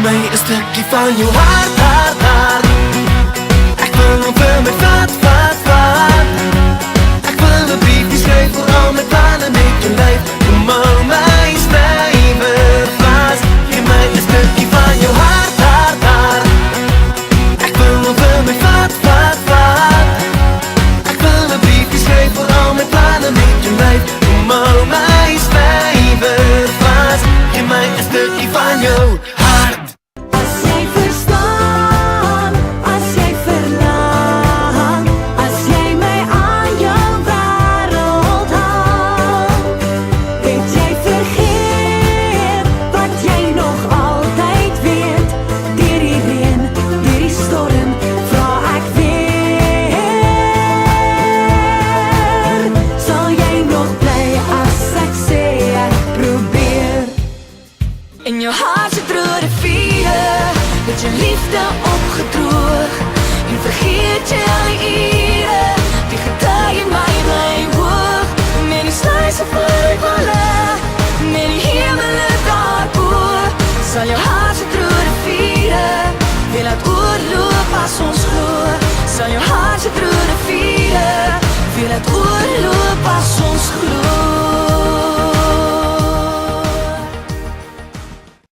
mij een stukje van je hart, hart, hart. Ik wil een veel met wat, wat, wat. Ik wil een briefje schrijven voor al mijn plannen met je lijf. Kom al mij stijver vast. Geef mij een stukje van je hart, hart, hart. Ik wil een veel met wat, wat, wat. Ik wil een briefje schrijven voor al mijn plannen met je lijf. Kom al mij stijver vast. Geef mij een stukje van je hart. Als jij verstaan, als jij verlangt, als jij mij aan jouw wereld hangt, weet jij vergeet wat jij nog altijd weet. Door die reën, door die storm, vraag ik weer. Zal jij nog blij als ik zeg, probeer. In je hart zit rode vieren, met je liefde opgedroogd. En vergeet je al ieder, die getuigen mij blij hoog. Met die sluizen voor ik vallen, met die hemel daarboor. Zal je hart zit rode vieren, wil het oorloop als ons gloor. Zal je hart zit rode vieren, wil het oorloop als ons gloor.